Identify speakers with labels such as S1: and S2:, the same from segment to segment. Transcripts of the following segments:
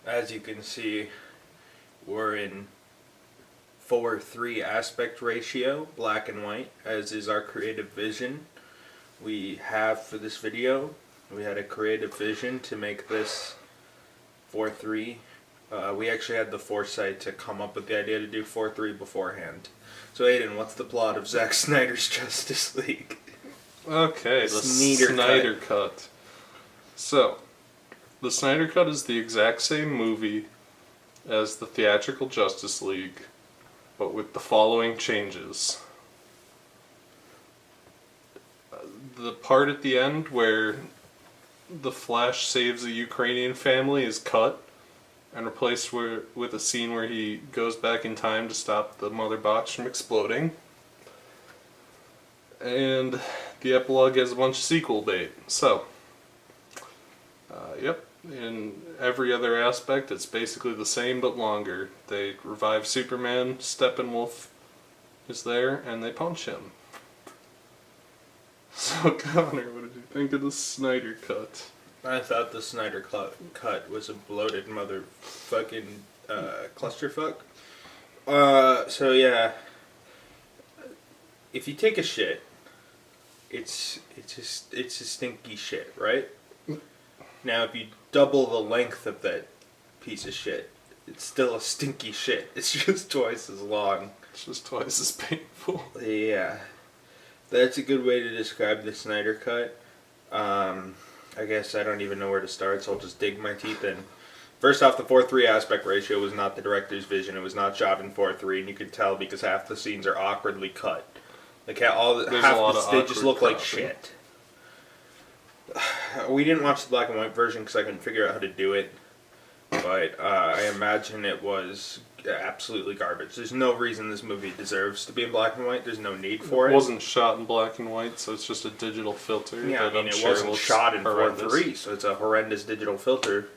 S1: As you can see, we're in 4:3 aspect ratio, black and white, as is our creative vision. We have for this video, we had a creative vision to make this 4:3. We actually had the foresight to come up with the idea to do 4:3 beforehand. So Aiden, what's the plot of Zack Snyder's Justice League?
S2: Okay, the Snyder cut. So, the Snyder cut is the exact same movie as the theatrical Justice League, but with the following changes. The part at the end where the Flash saves a Ukrainian family is cut and replaced with a scene where he goes back in time to stop the mother box from exploding. And the epilogue has a bunch of sequel bait. So, yep, in every other aspect it's basically the same but longer. They revive Superman, Steppenwolf is there, and they punch him. So Connor, what did you think of the Snyder cut?
S1: I thought the Snyder cut was a bloated motherfucking clusterfuck. So yeah, if you take a shit, it's a stinky shit, right? Now if you double the length of that piece of shit, it's still a stinky shit. It's just twice as long.
S2: It's just twice as painful.
S1: Yeah, that's a good way to describe the Snyder cut. I guess I don't even know where to start, so I'll just dig my teeth in. First off, the 4:3 aspect ratio was not the director's vision. It was not shot in 4:3, and you could tell because half the scenes are awkwardly cut. Like they just look like shit. We didn't watch the black and white version because I couldn't figure out how to do it, but I imagine it was absolutely garbage. There's no reason this movie deserves to be in black and white. There's no need for it.
S2: It wasn't shot in black and white, so it's just a digital filter.
S1: Yeah, I mean, it wasn't shot in 4:3, so it's a horrendous digital filter.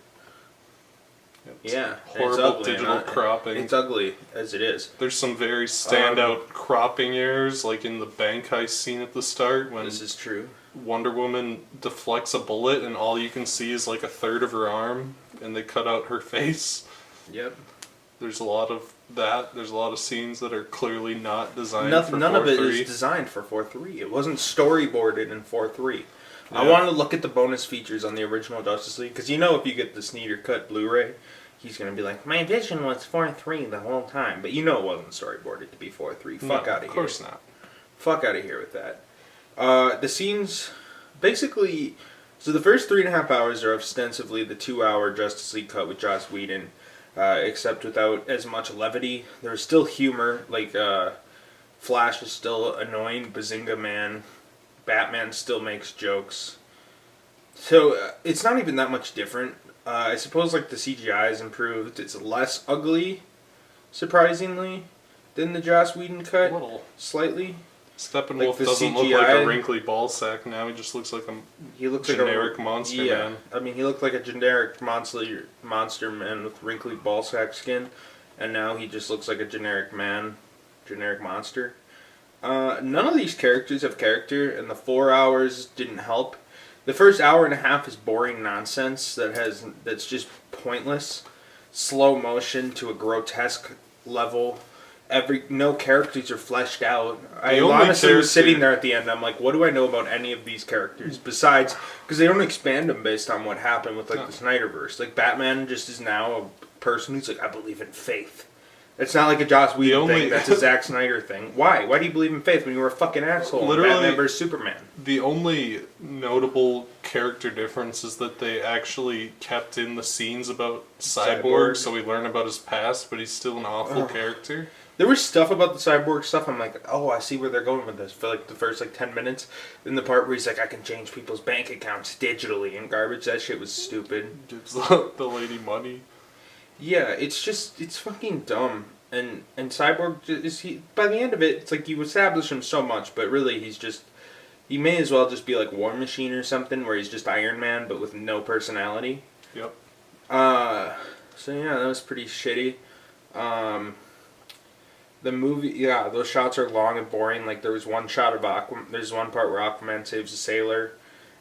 S1: Yeah,
S2: horrible digital cropping.
S1: It's ugly as it is.
S2: There's some very standout cropping errors, like in the bank heist scene at the start when
S1: this is true.
S2: Wonder Woman deflects a bullet and all you can see is like a third of her arm, and they cut out her face.
S1: Yep.
S2: There's a lot of that. There's a lot of scenes that are clearly not designed for 4:3.
S1: None of it is designed for 4:3. It wasn't storyboarded in 4:3. Yeah. I wanted to look at the bonus features on the original Justice League, because you know if you get the Snyder Cut Blu-ray, he's going to be like, my vision was 4:3 the whole time. But you know it wasn't storyboarded to be 4:3. Fuck out of here.
S2: Of course not.
S1: Fuck out of here with that. The scenes, basically, so the first 3.5 hours are ostensibly the 2-hour Justice League cut with Joss Whedon. Except without as much levity. There's still humor, like Flash is still annoying, Bazinga Man, Batman still makes jokes. So it's not even that much different. I suppose like the CGI is improved. It's less ugly, surprisingly, than the Joss Whedon cut.
S2: A little.
S1: Slightly.
S2: Steppenwolf doesn't look like a wrinkly ballsack now. He just looks like a generic monster man.
S1: I mean, he looked like a generic monster man with wrinkly ballsack skin, and now he just looks like a generic monster. None of these characters have character, and the 4 hours didn't help. The first hour and a half is boring nonsense that's just pointless. Slow motion to a grotesque level. No characters are fleshed out. I honestly was sitting there at the end. I'm like, what do I know about any of these characters besides because they don't expand them based on what happened with the Snyderverse. Like Batman just is now a person who's like, I believe in faith. It's not like a Joss Whedon thing. That's a Zack Snyder thing. Why? Why do you believe in faith when you were a fucking asshole? Literally, Batman vs Superman.
S2: The only notable character difference is that they actually kept in the scenes about Cyborg, so we learn about his past, but he's still an awful character.
S1: There was stuff about the Cyborg stuff. I'm like, oh, I see where they're going with this. For like the first 10 minutes, then the part where he's like, I can change people's bank accounts digitally and garbage. That shit was stupid.
S2: Gives the lady money.
S1: Yeah, it's fucking dumb. And Cyborg by the end of it, it's like you establish him so much, but really he may as well just be like War Machine or something, where he's just Iron Man but with no personality.
S2: Yep.
S1: So yeah, that was pretty shitty. The movie, yeah, those shots are long and boring. Like there was one shot of there's one part where Aquaman saves a sailor,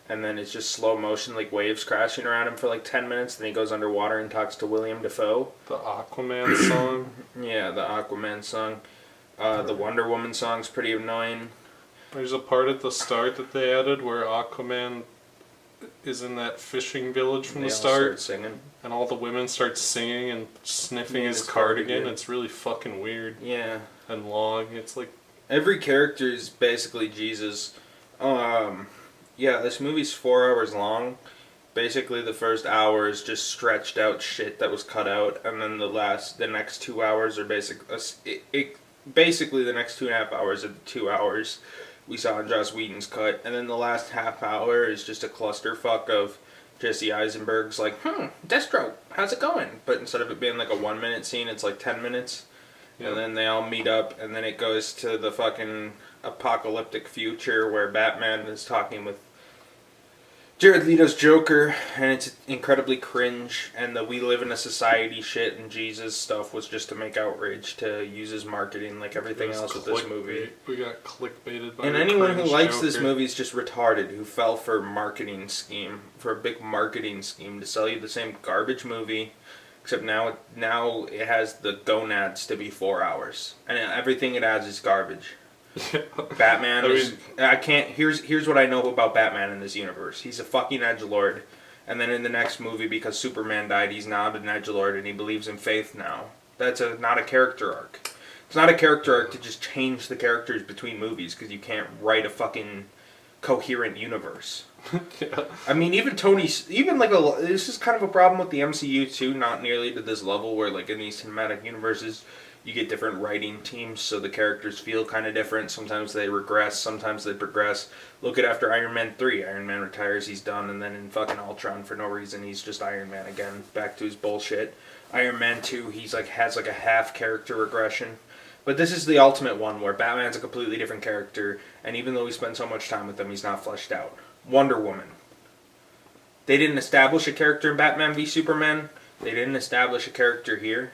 S1: and then it's just slow motion, like waves crashing around him for like 10 minutes. Then he goes underwater and talks to William Dafoe.
S2: The Aquaman song.
S1: Yeah, the Aquaman song. The Wonder Woman song's pretty annoying.
S2: There's a part at the start that they added where Aquaman is in that fishing village from the start,
S1: singing,
S2: and all the women start singing and sniffing his cardigan. It's really fucking weird.
S1: Yeah.
S2: And long. It's like
S1: every character is basically Jesus. Yeah, this movie's 4 hours long. Basically, the first hour is just stretched out shit that was cut out, and then the next 2 hours are basically the next 2.5 hours of the 2 hours we saw in Joss Whedon's cut, and then the last half hour is just a clusterfuck of Jesse Eisenberg's like, Deathstroke, how's it going? But instead of it being like a 1 minute scene, it's like 10 minutes. Yeah. And then they all meet up, and then it goes to the fucking apocalyptic future where Batman is talking with Jared Leto's Joker, and it's incredibly cringe, and the we live in a society shit and Jesus stuff was just to make outrage, to use as marketing like everything else with this movie.
S2: We got clickbaited by
S1: and anyone who likes Joker. This movie is just retarded, who fell for a big marketing scheme to sell you the same garbage movie, except now it has the gonads to be 4 hours, and everything it has is garbage. Batman here's what I know about Batman in this universe. He's a fucking edgelord, and then in the next movie, because Superman died, he's not an edgelord and he believes in faith now. That's not a character arc. It's not a character arc to just change the characters between movies, because you can't write a fucking coherent universe. Yeah. I mean, this is kind of a problem with the MCU too, not nearly to this level, where like in these cinematic universes you get different writing teams, so the characters feel kind of different. Sometimes they regress, sometimes they progress. Look at after Iron Man 3. Iron Man retires, he's done, and then in fucking Ultron, for no reason, he's just Iron Man again, back to his bullshit. Iron Man 2, has like a half character regression. But this is the ultimate one, where Batman's a completely different character, and even though we spend so much time with him, he's not fleshed out. Wonder Woman. They didn't establish a character in Batman v Superman. They didn't establish a character here.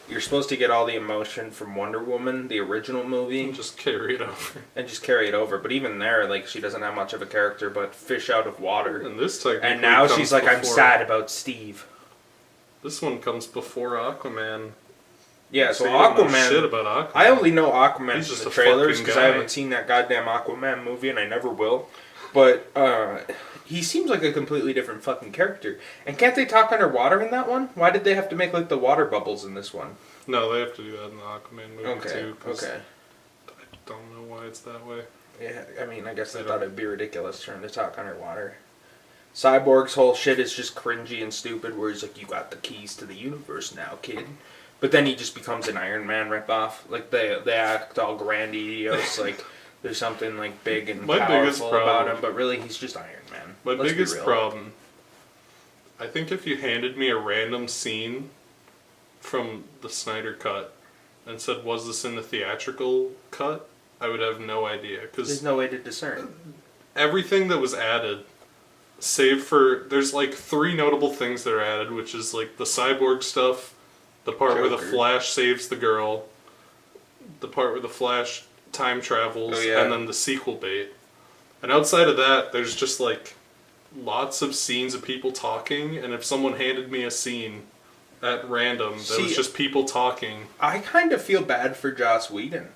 S1: You're supposed to get all the emotion from Wonder Woman, the original movie.
S2: And just carry it over.
S1: But even there, like, she doesn't have much of a character, but fish out of water.
S2: And this technically
S1: and now she's like, I'm sad about Steve.
S2: This one comes before Aquaman.
S1: Yeah, so Aquaman.
S2: Shit about Aquaman.
S1: I only know Aquaman
S2: He's
S1: from the trailers, because I haven't seen that goddamn Aquaman movie, and I never will. But he seems like a completely different fucking character. And can't they talk underwater in that one? Why did they have to make like the water bubbles in this one?
S2: No, they have to do that in the Aquaman movie too.
S1: Okay.
S2: I don't know why it's that way.
S1: Yeah, I mean, I guess they thought it'd be ridiculous for him to talk underwater. Cyborg's whole shit is just cringy and stupid, where he's like, you got the keys to the universe now, kid. But then he just becomes an Iron Man ripoff. Like, they act all grandiose, like there's something like big and powerful about him, but really he's just Iron Man.
S2: My biggest problem, I think if you handed me a random scene from the Snyder cut and said, was this in the theatrical cut, I would have no idea. Cause
S1: there's no way to discern.
S2: Everything that was added, save for, there's like 3 notable things that are added, which is like the cyborg stuff, the part where the Flash saves the girl, the part where the Flash time travels, and then the sequel bait. And outside of that, there's just like lots of scenes of people talking, and if someone handed me a scene at random that was just people talking,
S1: I kind of feel bad for Joss Whedon.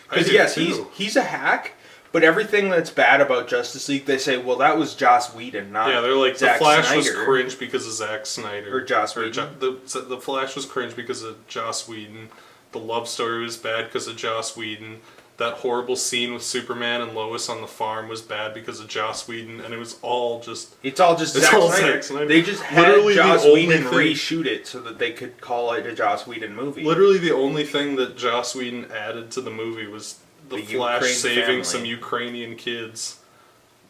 S1: Because yes, he's a hack, but everything that's bad about Justice League, they say, well, that was Joss Whedon, not
S2: they're like,
S1: Zack
S2: the Flash
S1: Snyder.
S2: was cringe because of Zack Snyder.
S1: Or Joss Whedon.
S2: The Flash was cringe because of Joss Whedon. The love story was bad because of Joss Whedon. That horrible scene with Superman and Lois on the farm was bad because of Joss Whedon, and it was all just...
S1: It's all Zack Snyder. They just had Joss Whedon reshoot it so that they could call it a Joss Whedon movie.
S2: Literally the only thing that Joss Whedon added to the movie was the Flash
S1: Ukraine
S2: saving some Ukrainian kids.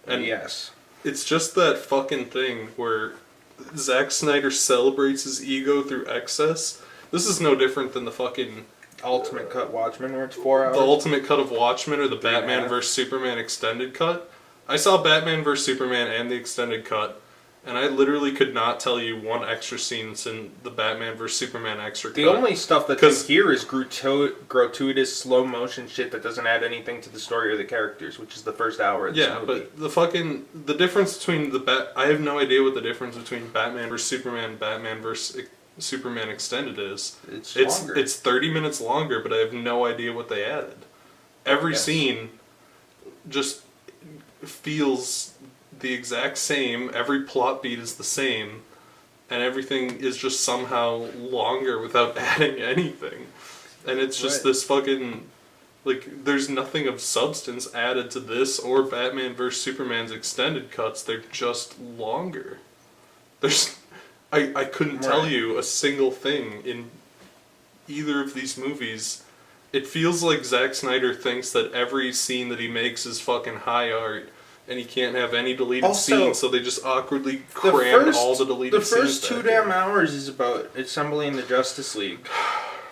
S2: And
S1: yes.
S2: It's just that fucking thing where Zack Snyder celebrates his ego through excess. This is no different than the fucking...
S1: Ultimate Cut Watchmen, where it's 4 hours.
S2: The Ultimate Cut of Watchmen, or the Batman vs. Superman extended cut. I saw Batman vs. Superman and the extended cut, And I literally could not tell you one extra scene that's in the Batman vs Superman extra cut.
S1: The only stuff that's in here is gratuitous slow motion shit that doesn't add anything to the story or the characters, which is the first hour of this movie.
S2: But the difference between I have no idea what the difference between Batman vs Superman and Batman vs Superman Extended is.
S1: It's longer.
S2: It's 30 minutes longer, but I have no idea what they added. Every scene just feels the exact same, every plot beat is the same, and everything is just somehow longer without adding anything. And it's just this fucking, like, there's nothing of substance added to this or Batman vs Superman's extended cuts. They're just longer. I couldn't tell you a single thing in either of these movies. It feels like Zack Snyder thinks that every scene that he makes is fucking high art, and he can't have any deleted scenes, so they just awkwardly cram all the deleted scenes.
S1: The first 2 damn hours is about assembling the Justice League.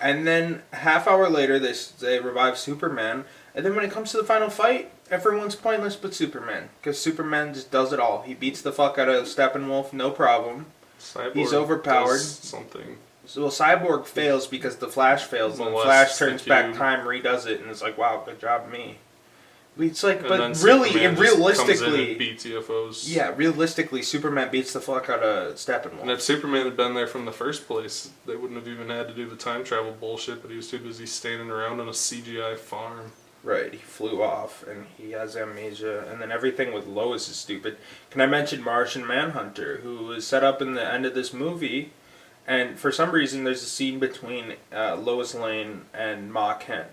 S1: And then half hour later, they revive Superman. And then when it comes to the final fight, everyone's pointless but Superman. Because Superman just does it all. He beats the fuck out of Steppenwolf, no problem.
S2: Cyborg
S1: He's overpowered.
S2: does something.
S1: So Cyborg fails because the Flash fails, and the Flash turns back time, redoes it, and it's like, wow, good job, me. It's like, but really, and realistically,
S2: beats UFOs.
S1: Yeah, realistically, Superman beats the fuck out of Steppenwolf.
S2: And if Superman had been there from the first place, they wouldn't have even had to do the time travel bullshit. But he was too busy standing around on a CGI farm.
S1: Right, he flew off, and he has amnesia, and then everything with Lois is stupid. Can I mention Martian Manhunter, who is set up in the end of this movie, and for some reason there's a scene between Lois Lane and Ma Kent,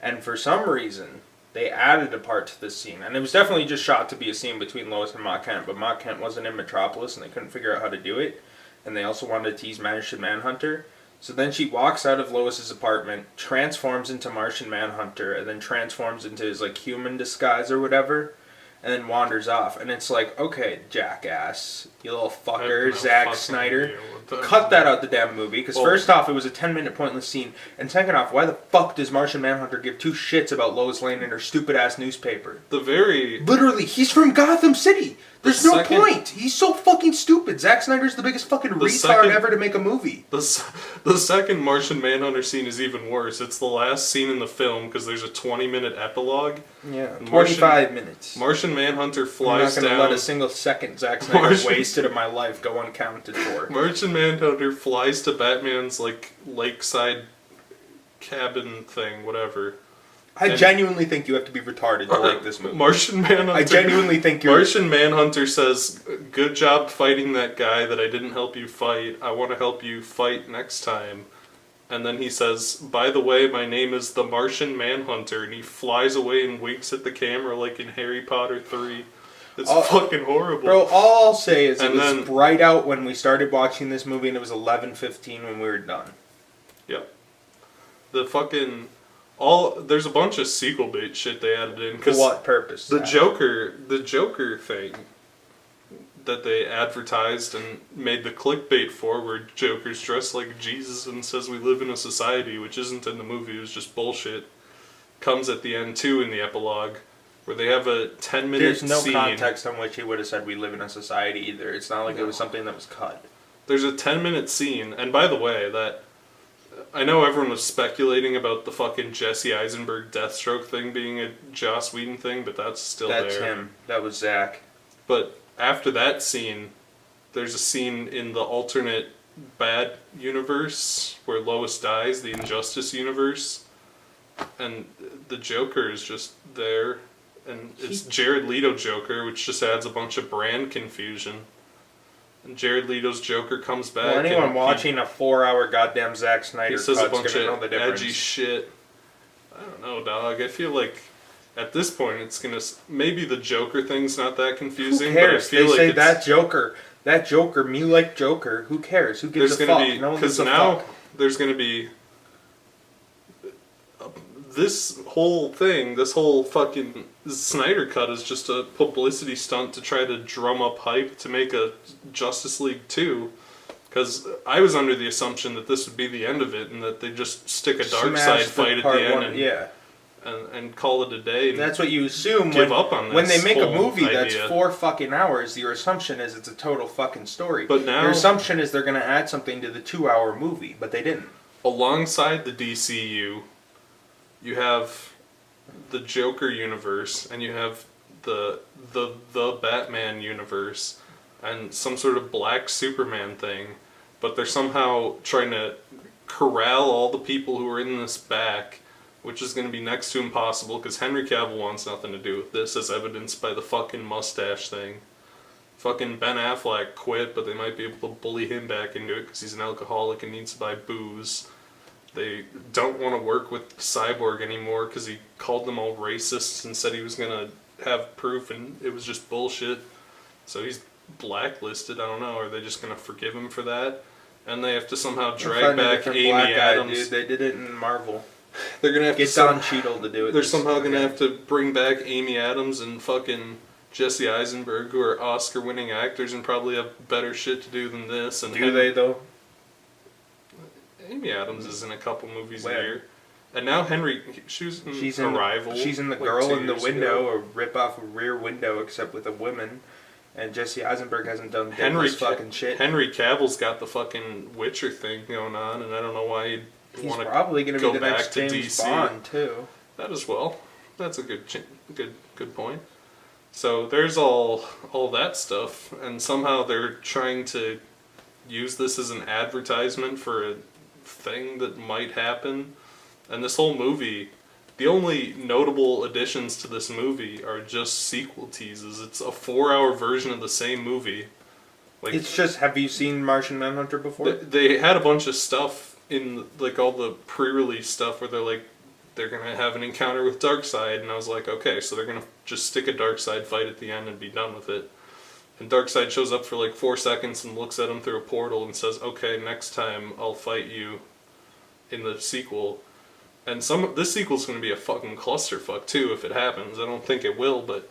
S1: and for some reason they added a part to this scene, and it was definitely just shot to be a scene between Lois and Ma Kent, but Ma Kent wasn't in Metropolis, and they couldn't figure out how to do it, and they also wanted to tease Martian Manhunter. So then she walks out of Lois's apartment, transforms into Martian Manhunter, and then transforms into his, like, human disguise or whatever, and then wanders off. And it's like, okay, jackass, you little fucker, Zack Snyder, cut that out the damn movie. Because first off, it was a 10-minute pointless scene, and second off, why the fuck does Martian Manhunter give two shits about Lois Lane and her stupid-ass newspaper? Literally, he's from Gotham City! There's no point. He's so fucking stupid. Zack Snyder's the biggest fucking retard ever to make a movie.
S2: The second Martian Manhunter scene is even worse. It's the last scene in the film because there's a 20-minute epilogue.
S1: Yeah, 25 minutes.
S2: Martian Manhunter flies down.
S1: I'm not going to let a single second Zack Snyder wasted of my life go uncounted for.
S2: Martian Manhunter flies to Batman's, like, lakeside cabin thing, whatever.
S1: I genuinely think you have to be retarded to like this movie.
S2: Martian Manhunter.
S1: I genuinely think you're...
S2: Martian Manhunter says, "Good job fighting that guy that I didn't help you fight. I want to help you fight next time." And then he says, "By the way, my name is the Martian Manhunter." And he flies away and winks at the camera like in Harry Potter 3. It's fucking horrible.
S1: Bro, all I'll say is it was bright out when we started watching this movie and it was 11:15 when we were done.
S2: Yep. The fucking... there's a bunch of sequel bait shit they added in.
S1: For what purpose?
S2: The Joker thing that they advertised and made the clickbait for, where Joker's dressed like Jesus and says we live in a society, which isn't in the movie, it was just bullshit, comes at the end too in the epilogue, where they have a 10-minute scene.
S1: There's no context on which he would have said we live in a society either. It's not like it was something that was cut.
S2: There's a 10-minute scene, and by the way, that... I know everyone was speculating about the fucking Jesse Eisenberg Deathstroke thing being a Joss Whedon thing, but that's still there. That's
S1: him. That was Zack.
S2: But after that scene, there's a scene in the alternate bad universe where Lois dies, the Injustice universe, and the Joker is just there, and it's Jared Leto Joker, which just adds a bunch of brand confusion. And Jared Leto's Joker comes back.
S1: Well, anyone watching a 4-hour goddamn Zack Snyder
S2: says a bunch
S1: of
S2: edgy shit. I don't know, dog. I feel like at this point it's gonna... Maybe the Joker thing's not that confusing.
S1: Who cares?
S2: But I feel
S1: they say that Joker, me like Joker. Who cares? Who gives a fuck?
S2: Because now there's gonna be... This whole thing, this whole fucking Snyder Cut is just a publicity stunt to try to drum up hype to make a Justice League 2. Because I was under the assumption that this would be the end of it and that they just stick a Darkseid fight at the end and call it a day. And
S1: that's what you assume.
S2: Give up on this
S1: when they make a
S2: whole
S1: movie that's
S2: idea.
S1: 4 fucking hours. Your assumption is it's a total fucking story.
S2: But now
S1: your assumption is they're going to add something to the 2-hour movie, but they didn't.
S2: Alongside the DCU, you have the Joker universe, and you have the Batman universe, and some sort of black Superman thing. But they're somehow trying to corral all the people who are in this back, which is going to be next to impossible because Henry Cavill wants nothing to do with this, as evidenced by the fucking mustache thing. Fucking Ben Affleck quit, but they might be able to bully him back into it because he's an alcoholic and needs to buy booze. They don't want to work with Cyborg anymore because he called them all racists and said he was going to have proof, and it was just bullshit. So he's blacklisted. I don't know. Are they just going to forgive him for that? And they have to somehow drag back Amy Adams.
S1: Dude. They did it in Marvel.
S2: They're gonna have
S1: get Don Cheadle to do it.
S2: They're somehow gonna have to bring back Amy Adams and fucking Jesse Eisenberg, who are Oscar-winning actors and probably have better shit to do than this. And
S1: do they though?
S2: Amy Adams is in a couple movies a year. And now she's in Arrival.
S1: She's in The Girl in the Window, a rip off a Rear Window, except with a woman. And Jesse Eisenberg hasn't done fucking shit.
S2: Henry Cavill's got the fucking Witcher thing going on, and I don't know why he'd want to
S1: probably going to
S2: go
S1: be the
S2: back
S1: next
S2: to
S1: James
S2: DC.
S1: Bond too.
S2: That as well. That's a good point. So there's all that stuff, and somehow they're trying to use this as an advertisement for a thing that might happen. And this whole movie, the only notable additions to this movie are just sequel teases. It's a 4-hour version of the same movie. Like,
S1: it's just, have you seen Martian Manhunter before?
S2: They had a bunch of stuff in, like, all the pre-release stuff where they're going to have an encounter with Darkseid, and I was like, okay, so they're going to just stick a Darkseid fight at the end and be done with it. And Darkseid shows up for like 4 seconds and looks at him through a portal and says, okay, next time I'll fight you in the sequel. And this sequel's going to be a fucking clusterfuck too if it happens. I don't think it will, but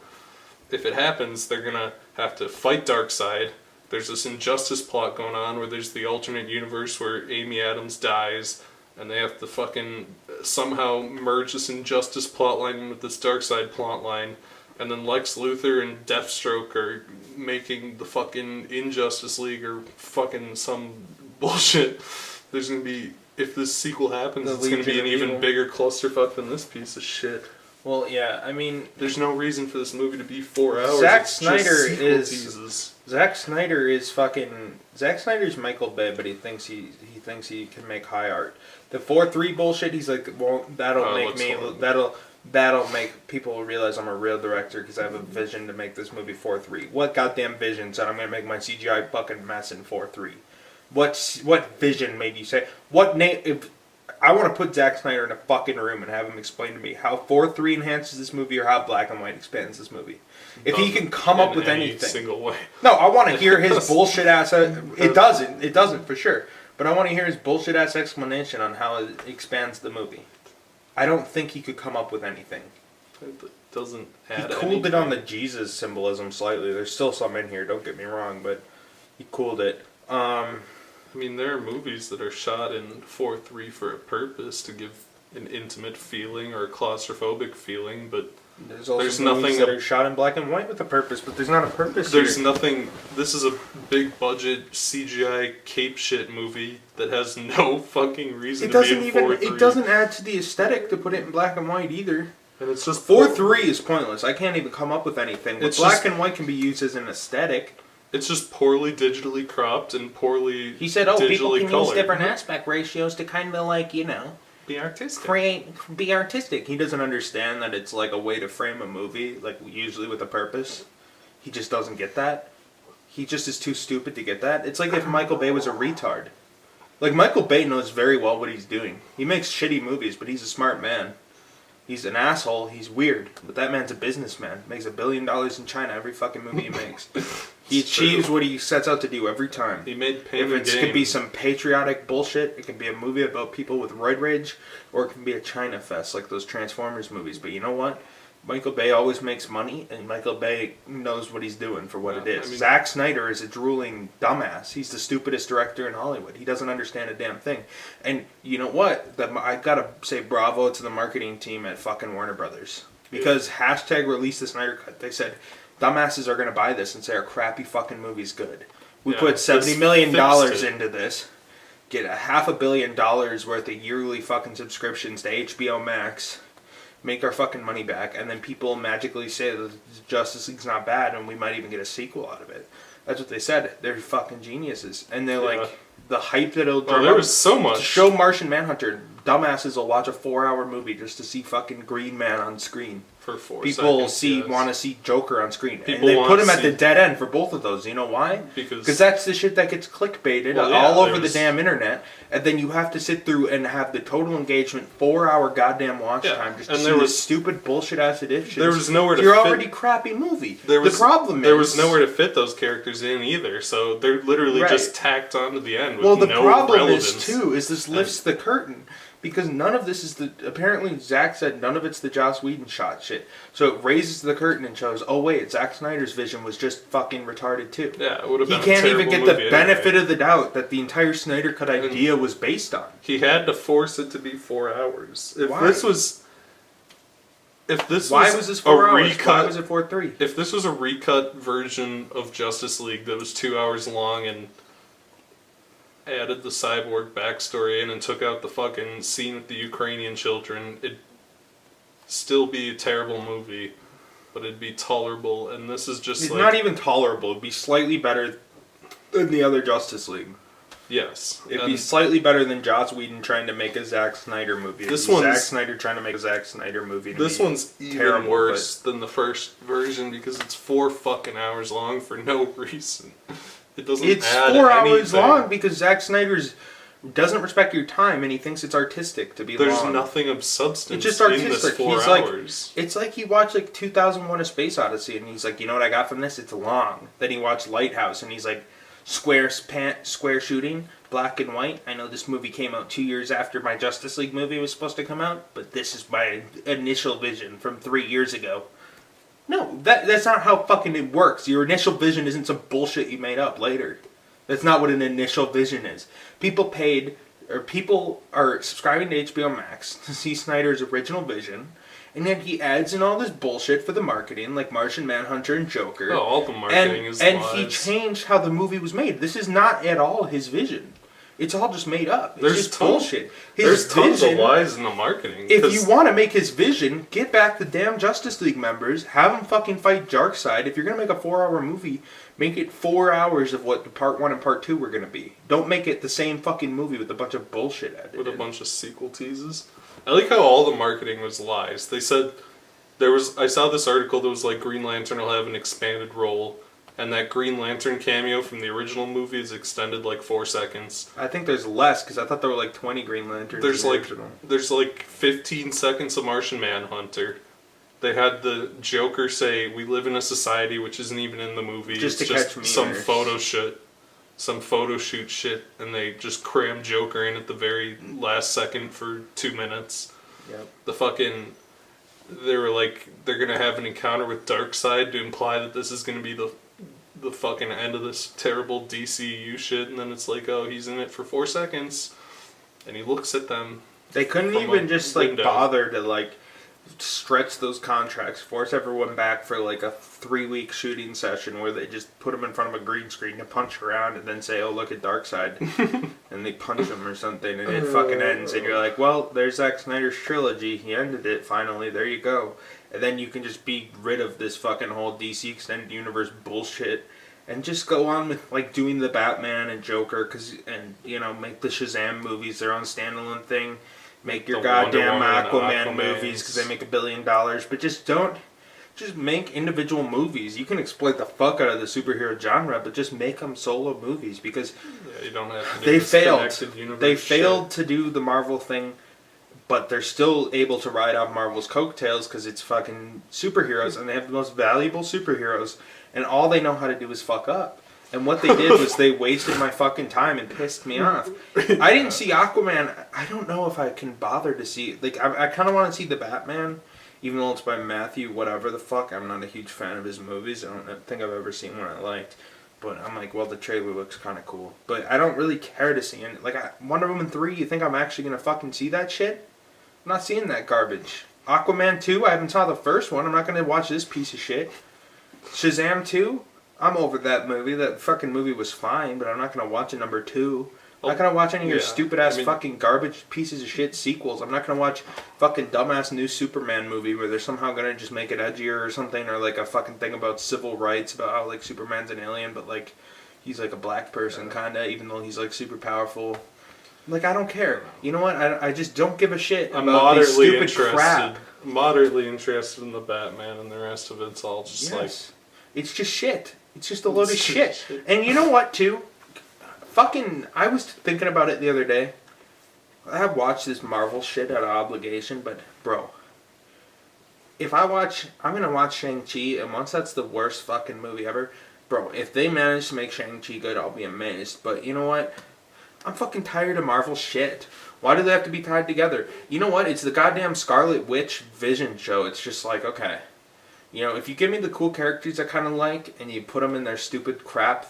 S2: if it happens, they're going to have to fight Darkseid. There's this injustice plot going on where there's the alternate universe where Amy Adams dies, and they have to fucking somehow merge this injustice plotline with this Darkseid plotline. And then Lex Luthor and Deathstroke are making the fucking Injustice League or fucking some bullshit. There's going to be... If this sequel happens, it's going to be an even bigger clusterfuck than this piece of shit.
S1: Well, yeah, I mean...
S2: There's no reason for this movie to be 4 hours.
S1: Zack Snyder is fucking... Zack Snyder's Michael Bay, but he thinks he can make high art. The 4-3 bullshit, he's like, well, that'll make people realize I'm a real director because I have a vision to make this movie 4-3. What goddamn vision said I'm going to make my CGI fucking mess in 4-3? What vision made you say... If I want to put Zack Snyder in a fucking room and have him explain to me how 4-3 enhances this movie or how black and white expands this movie. If he can come up with anything.
S2: Single way.
S1: No, I want to hear his bullshit ass... It doesn't for sure. But I want to hear his bullshit ass explanation on how it expands the movie. I don't think he could come up with anything.
S2: It doesn't add
S1: He cooled it on the Jesus symbolism slightly. There's still some in here, don't get me wrong, but he cooled it.
S2: I mean, there are movies that are shot in 4:3 for a purpose, to give an intimate feeling or a claustrophobic feeling, but
S1: there's nothing that are shot in black and white with a purpose, but there's not a purpose
S2: There's
S1: here.
S2: nothing... This is a big budget CGI cape shit movie that has no fucking reason to be in 4:3.
S1: It doesn't add to the aesthetic to put it in black and white either.
S2: And it's just...
S1: 4:3 is pointless. I can't even come up with anything. But
S2: It's
S1: black
S2: just-
S1: and white can be used as an aesthetic.
S2: It's just poorly digitally cropped and poorly
S1: He said, "Oh, people
S2: digitally
S1: can
S2: colored.
S1: use different aspect ratios to kind of like,
S2: Be artistic.
S1: be artistic." He doesn't understand that it's like a way to frame a movie, like usually with a purpose. He just doesn't get that. He just is too stupid to get that. It's like if Michael Bay was a retard. Like, Michael Bay knows very well what he's doing. He makes shitty movies, but he's a smart man. He's an asshole. He's weird. But that man's a businessman. Makes $1 billion in China every fucking movie he makes. He achieves what he sets out to do every time.
S2: He made Pain
S1: If
S2: and
S1: it
S2: Gain.
S1: could be some patriotic bullshit, it can be a movie about people with roid rage, or it can be a China fest like those Transformers movies. But you know what? Michael Bay always makes money, and Michael Bay knows what he's doing for what it is.
S2: I mean,
S1: Zack Snyder is a drooling dumbass. He's the stupidest director in Hollywood. He doesn't understand a damn thing. And you know what? I gotta say bravo to the marketing team at fucking Warner Brothers. Because hashtag release the Snyder Cut. They said, dumbasses are gonna buy this and say our crappy fucking movie's good. We put $70 million into this. Get $500 million worth of yearly fucking subscriptions to HBO Max. Make our fucking money back, and then people magically say that Justice League's not bad, and we might even get a sequel out of it. That's what they said. They're fucking geniuses, and they're like the hype that it'll drum
S2: there
S1: up
S2: was so much
S1: to show Martian Manhunter. Dumbasses will watch a 4-hour movie just to see fucking Green Man on screen.
S2: For 4
S1: People
S2: seconds,
S1: want to see Joker on screen,
S2: People
S1: and they put him
S2: wanna
S1: at the dead end for both of those. You know why? Because that's the shit that gets clickbaited all over the damn internet, and then you have to sit through and have the total engagement 4-hour goddamn watch time just to see this stupid bullshit ass edition.
S2: There was nowhere to
S1: your
S2: fit,
S1: already crappy movie.
S2: The problem
S1: is
S2: there was nowhere to fit those characters in either, so they're literally just tacked onto the end with
S1: the
S2: no
S1: problem
S2: relevance.
S1: is this lifts the curtain. Because none of this is apparently Zack said none of it's the Joss Whedon shot shit. So it raises the curtain and shows, oh wait, Zack Snyder's vision was just fucking retarded too.
S2: Yeah, it would have been.
S1: He can't even get the benefit of the doubt that the entire Snyder Cut idea was based on.
S2: He had to force it to be 4 hours.
S1: Why?
S2: Why was
S1: this 4 hours?
S2: Recut,
S1: why was it 4:3?
S2: If this was a recut version of Justice League that was 2 hours long and added the Cyborg backstory in and took out the fucking scene with the Ukrainian children, it'd still be a terrible movie, but it'd be tolerable, and this is just
S1: it's not even tolerable. It'd be slightly better than the other Justice League.
S2: Yes.
S1: It'd be slightly better than Joss Whedon trying to make a Zack Snyder movie. Zack Snyder trying to make a Zack Snyder movie.
S2: This one's even worse than the first version because it's 4 fucking hours long for no reason. It doesn't
S1: It's
S2: add
S1: 4 hours
S2: anything.
S1: long because Zack Snyder's doesn't respect your time and he thinks it's artistic to be long.
S2: There's nothing of substance
S1: it's just artistic.
S2: in this 4
S1: he's
S2: hours.
S1: It's like he watched 2001: A Space Odyssey and he's like, you know what I got from this? It's long. Then he watched Lighthouse and he's like, square shooting, black and white. I know this movie came out 2 years after my Justice League movie was supposed to come out, but this is my initial vision from 3 years ago. No, that's not how fucking it works. Your initial vision isn't some bullshit you made up later. That's not what an initial vision is. People are subscribing to HBO Max to see Snyder's original vision, and then he adds in all this bullshit for the marketing, like Martian Manhunter and Joker.
S2: Oh, all the marketing is
S1: and
S2: lies.
S1: he changed how the movie was made. This is not at all his vision. It's all just made up. It's just bullshit.
S2: There's tons of lies in the marketing.
S1: If you want to make his vision, get back the damn Justice League members, have them fucking fight Darkseid. If you're going to make a 4-hour movie, make it 4 hours of what part 1 and part 2 were going to be. Don't make it the same fucking movie with a bunch of bullshit added.
S2: With a bunch of sequel teases. I like how all the marketing was lies. They said I saw this article that was like Green Lantern will have an expanded role. And that Green Lantern cameo from the original movie is extended like 4 seconds.
S1: I think there's less because I thought there were like 20 Green Lanterns.
S2: There's like 15 seconds of Martian Manhunter. They had the Joker say, "We live in a society," which isn't even in the movie.
S1: Just
S2: it's
S1: to
S2: just
S1: catch me.
S2: some photo shoot shit, and they just crammed Joker in at the very last second for 2 minutes.
S1: Yep.
S2: They were like, they're gonna have an encounter with Darkseid to imply that this is gonna be the fucking end of this terrible DCU shit, and then it's like, oh, he's in it for 4 seconds, and he looks at them.
S1: They couldn't even just bother to stretch those contracts, force everyone back for like a 3-week shooting session where they just put them in front of a green screen to punch around and then say, oh, look at Darkseid, and they punch him or something, and it fucking ends, and you're like, well, there's Zack Snyder's trilogy, he ended it finally, there you go. And then you can just be rid of this fucking whole DC Extended Universe bullshit and just go on with doing the Batman and Joker make the Shazam movies their own standalone thing. Make your goddamn Aquaman movies because they make $1 billion. But just make individual movies. You can exploit the fuck out of the superhero genre, but just make them solo movies because
S2: you don't have to
S1: they failed. They failed to do the Marvel thing. But they're still able to ride off Marvel's coattails because it's fucking superheroes, and they have the most valuable superheroes, and all they know how to do is fuck up. And what they did was they wasted my fucking time and pissed me off. I didn't see Aquaman. I don't know if I can bother to see... I kind of want to see the Batman, Even though it's by Matthew, whatever the fuck, I'm not a huge fan of his movies. I don't think I've ever seen one I liked. But I'm like, well, the trailer looks kind of cool. But I don't really care to see it. Like, Wonder Woman 3, you think I'm actually going to fucking see that shit? I'm not seeing that garbage. Aquaman 2, I haven't saw the first one. I'm not going to watch this piece of shit. Shazam 2, I'm over that movie. That fucking movie was fine, but I'm not going to watch it number 2. I'm not going to watch any of your stupid ass fucking garbage pieces of shit sequels. I'm not going to watch fucking dumbass new Superman movie where they're somehow going to just make it edgier or something, or like a fucking thing about civil rights, about how like Superman's an alien, but like he's like a black person kinda, even though he's like super powerful. Like, I don't care. You know what? I just don't give a shit about these stupid crap.
S2: I'm moderately interested in the Batman, and the rest of it's all just
S1: it's just shit. It's just a load of shit. And you know what, too? Fucking, I was thinking about it the other day. I have watched this Marvel shit out of obligation, but, bro, I'm gonna watch Shang-Chi, and once that's the worst fucking movie ever, bro, if they manage to make Shang-Chi good, I'll be amazed. But you know what? I'm fucking tired of Marvel shit. Why do they have to be tied together? You know what? It's the goddamn Scarlet Witch Vision show. It's just like, okay. You know, if you give me the cool characters I kind of like, and you put them in their stupid crap,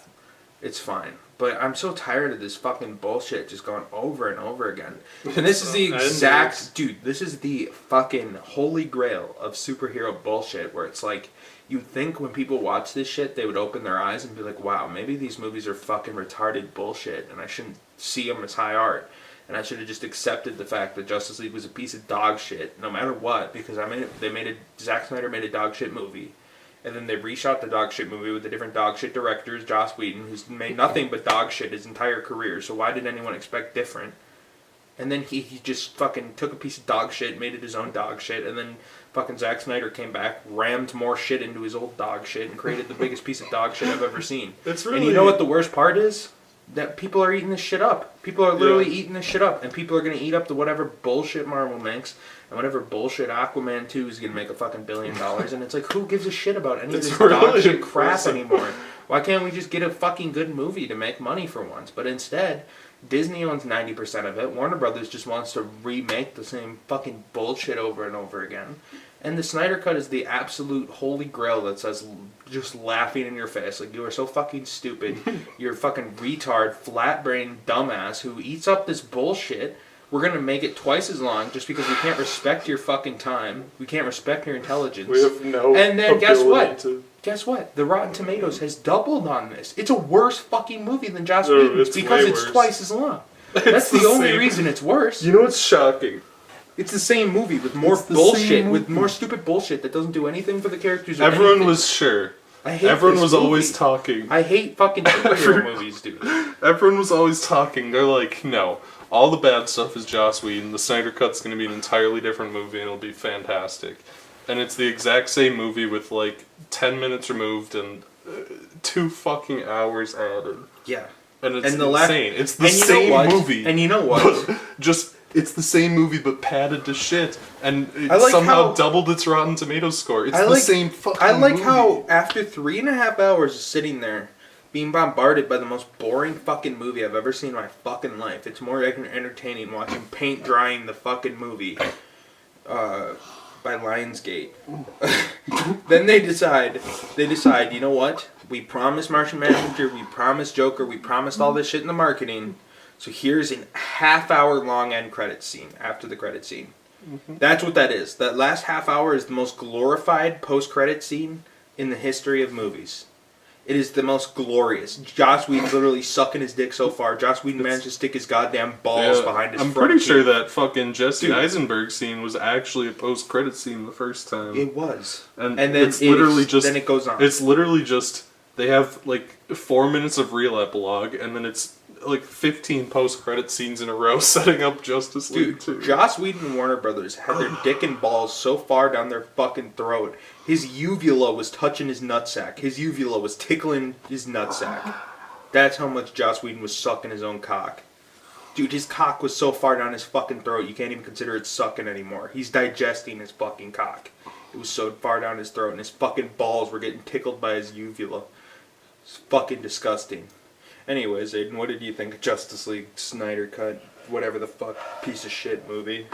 S1: it's fine. But I'm so tired of this fucking bullshit just going over and over again. And this is the exact... Dude, this is the fucking holy grail of superhero bullshit, where it's like, you think when people watch this shit, they would open their eyes and be like, wow, maybe these movies are fucking retarded bullshit, and I shouldn't see them as high art. And I should have just accepted the fact that Justice League was a piece of dog shit, no matter what, because Zack Snyder made a dog shit movie. And then they reshot the dog shit movie with the different dog shit directors, Joss Whedon, who's made nothing but dog shit his entire career, so why did anyone expect different? And then he just fucking took a piece of dog shit, made it his own dog shit, and then fucking Zack Snyder came back, rammed more shit into his old dog shit, and created the biggest piece of dog shit I've ever seen. And you know what the worst part is? That people are eating this shit up. People are literally eating this shit up, and people are going to eat up to whatever bullshit Marvel makes, and whatever bullshit Aquaman 2 is going to make a fucking $1 billion, and it's like, who gives a shit about any of this dog shit crap anymore? Why can't we just get a fucking good movie to make money for once? But instead, Disney owns 90% of it. Warner Brothers just wants to remake the same fucking bullshit over and over again. And the Snyder Cut is the absolute holy grail that says, just laughing in your face, like, you are so fucking stupid. You're a fucking retard, flat-brained dumbass who eats up this bullshit. We're going to make it twice as long just because we can't respect your fucking time. We can't respect your intelligence.
S2: We have no
S1: And then guess what? Guess what? The Rotten Tomatoes has doubled on this. It's a worse fucking movie than Joss Whedon's because it's twice as long. That's the only reason it's worse.
S2: You know what's shocking?
S1: It's the same movie with more bullshit, with more stupid bullshit that doesn't do anything for the characters.
S2: Everyone was sure. Everyone was always talking.
S1: I hate fucking superhero movies, dude.
S2: Everyone was always talking. They're like, no, all the bad stuff is Joss Whedon. The Snyder Cut's going to be an entirely different movie, and it'll be fantastic. And it's the exact same movie with like 10 minutes removed and 2 fucking hours added.
S1: Yeah.
S2: And it's insane. It's the same movie.
S1: And you know what?
S2: It's the same movie, but padded to shit, and it somehow doubled its Rotten Tomatoes score. It's the same fucking movie. I like how after 3.5 hours of sitting there, being bombarded by the most boring fucking movie I've ever seen in my fucking life, it's more entertaining watching paint drying the fucking movie by Lionsgate. Then they decide, you know what? We promised Martian Manhunter, we promised Joker, we promised all this shit in the marketing. So here's a half-hour long end credit scene after the credit scene. Mm-hmm. That's what that is. That last half hour is the most glorified post-credit scene in the history of movies. It is the most glorious. Joss Whedon's literally sucking his dick so far. Joss Whedon managed to stick his goddamn balls behind his front pretty sure
S1: teeth.
S2: that fucking Jesse Eisenberg scene was actually a post-credit scene the first time.
S1: It was.
S2: And then it's literally just...
S1: Then it goes on.
S2: It's literally just... They have like 4 minutes of real epilogue, and then it's like 15 post-credit scenes in a row setting up Justice League 2.
S1: Joss Whedon and Warner Brothers had their dick and balls so far down their fucking throat, his uvula was touching his nutsack. His uvula was tickling his nutsack. That's how much Joss Whedon was sucking his own cock. Dude, his cock was so far down his fucking throat, you can't even consider it sucking anymore. He's digesting his fucking cock. It was so far down his throat, and his fucking balls were getting tickled by his uvula. It's fucking disgusting. Anyways, Aiden, what did you think of Justice League Snyder Cut, whatever the fuck, piece of shit movie?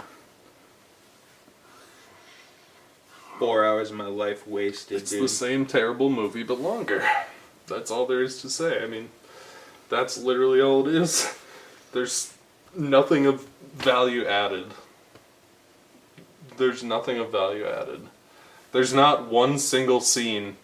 S1: 4 hours of my life wasted,
S2: It's
S1: dude.
S2: the same terrible movie, but longer. That's all there is to say. I mean, that's literally all it is. There's nothing of value added. There's nothing of value added. There's not one single scene.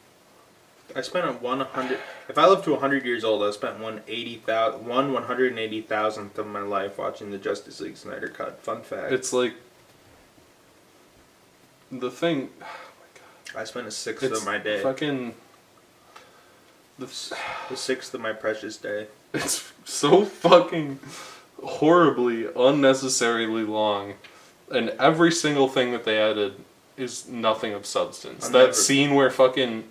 S1: I spent a 100. If I live to 100 years old, I spent 180,000th of my life watching the Justice League Snyder Cut. Fun fact.
S2: It's like the thing. Oh my god!
S1: I spent a sixth of my day.
S2: Fucking.
S1: The sixth of my precious day.
S2: It's so fucking horribly, unnecessarily long, and every single thing that they added is nothing of substance. That scene where fucking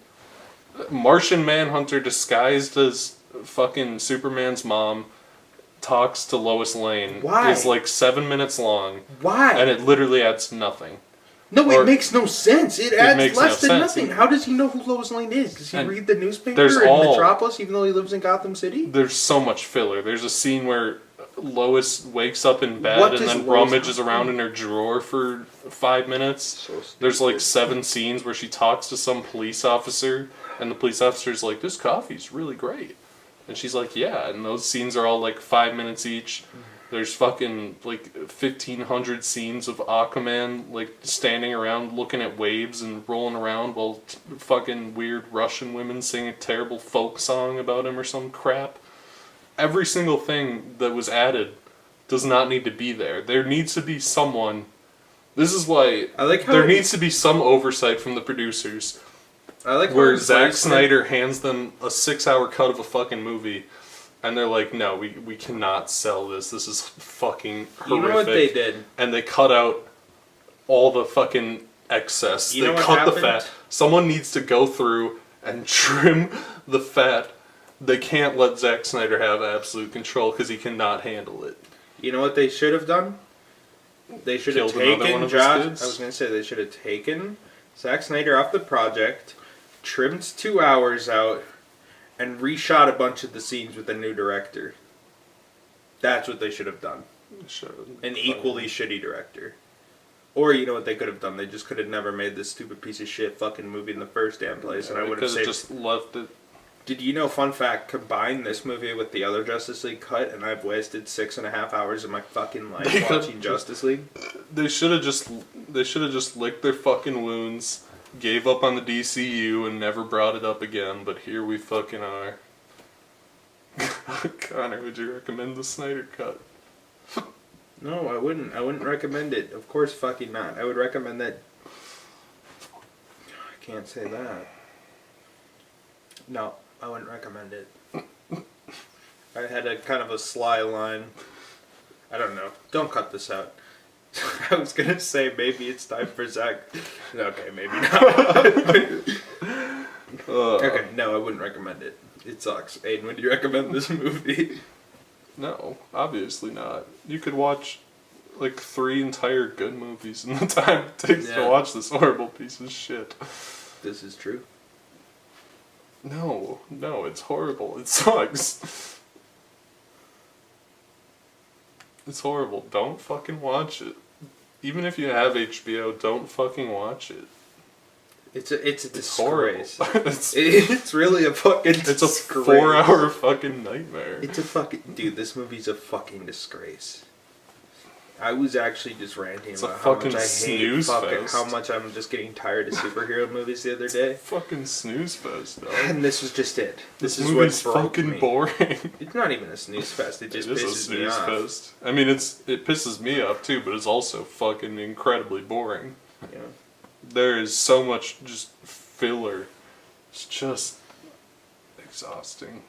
S2: Martian Manhunter disguised as fucking Superman's mom talks to Lois Lane is like 7 minutes long.
S1: Why?
S2: And it literally adds nothing.
S1: No, it makes no sense. It adds less than
S2: sense.
S1: nothing. How does he know who Lois Lane is? Does he read the newspaper
S2: in
S1: Metropolis even though he lives in Gotham City?
S2: There's so much filler. There's a scene where Lois wakes up in bed and then rummages around in her drawer for 5 minutes.
S1: So
S2: there's like 7 scenes where she talks to some police officer and the police officer's like, "This coffee's really great." And she's like, "Yeah." And those scenes are all like 5 minutes each. There's fucking like 1,500 scenes of Aquaman like standing around looking at waves and rolling around while fucking weird Russian women sing a terrible folk song about him or some crap. Every single thing that was added does not need to be there. There needs to be someone. This is why there needs to be some oversight from the producers. Where Zack Snyder hands them a 6-hour cut of a fucking movie, and they're like, "No, we cannot sell this. This is fucking horrific."
S1: You know what they did?
S2: And they cut out all the fucking excess.
S1: You know
S2: they
S1: what
S2: cut
S1: happened?
S2: the fat. Someone needs to go through and trim the fat. They can't let Zack Snyder have absolute control because he cannot handle it.
S1: You know what they should have done? They should have taken Josh. I was going to say they should have taken Zack Snyder off the project, trimmed 2 hours out, and reshot a bunch of the scenes with a new director. That's what they should have done. An equally shitty director. Or you know what they could have done? They just could have never made this stupid piece of shit fucking movie in the first damn place, and I would have saved.
S2: Just left it.
S1: Did you know? Fun fact: combine this movie with the other Justice League cut, and I've wasted 6.5 hours of my fucking life watching Justice League.
S2: They should have just licked their fucking wounds, gave up on the DCU, and never brought it up again. But here we fucking are. Connor, would you recommend the Snyder Cut?
S1: No, I wouldn't. I wouldn't recommend it. Of course, fucking not. I would recommend that. I can't say that. No, I wouldn't recommend it. I had a kind of a sly line. I don't know. Don't cut this out. I was gonna say maybe it's time for Zach. Okay, maybe not. Okay, no, I wouldn't recommend it. It sucks. Aiden, would you recommend this movie?
S2: No, obviously not. You could watch like 3 entire good movies in the time it takes to watch this horrible piece of shit.
S1: This is true.
S2: No, it's horrible. It sucks. It's horrible. Don't fucking watch it. Even if you have HBO, don't fucking watch it.
S1: It's a disgrace.
S2: It's
S1: really a fucking
S2: It's a 4-hour fucking nightmare.
S1: It's a fucking... Dude, this movie's a fucking disgrace. I was actually just ranting about how much I hate fucking... How much I'm just getting tired of superhero movies the other day.
S2: Fucking snooze fest, dog.
S1: And this was just it.
S2: This movie's fucking boring.
S1: It's not even a snooze fest. It just pisses me off.
S2: Fest. I mean, it pisses me off too, but it's also fucking incredibly boring.
S1: Yeah.
S2: There is so much just filler. It's just exhausting.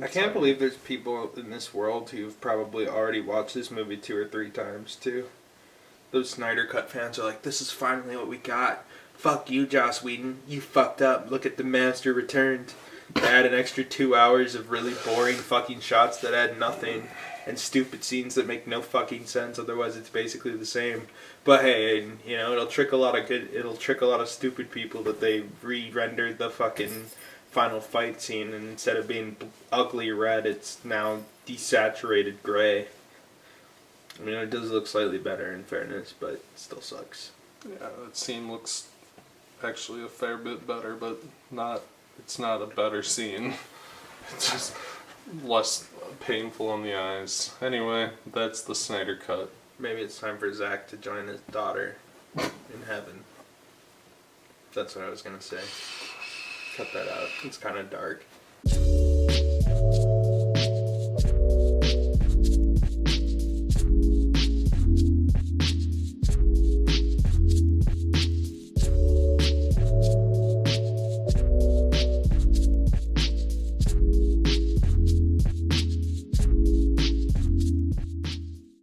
S1: I can't believe there's people in this world who've probably already watched this movie 2 or 3 times, too. Those Snyder Cut fans are like, this is finally what we got. Fuck you, Joss Whedon. You fucked up. Look at the master returned. Add an extra 2 hours of really boring fucking shots that add nothing. And stupid scenes that make no fucking sense. Otherwise, it's basically the same. But hey, you know, it'll trick a lot of stupid people that they re-rendered the fucking final fight scene, and instead of being ugly red, it's now desaturated gray. I mean, it does look slightly better in fairness, but it still sucks.
S2: Yeah, that scene looks actually a fair bit better, but it's not a better scene. It's just less painful on the eyes. Anyway, that's the Snyder cut.
S1: Maybe it's time for Zack to join his daughter in heaven. That's what I was gonna say. Cut that out. It's kind of dark.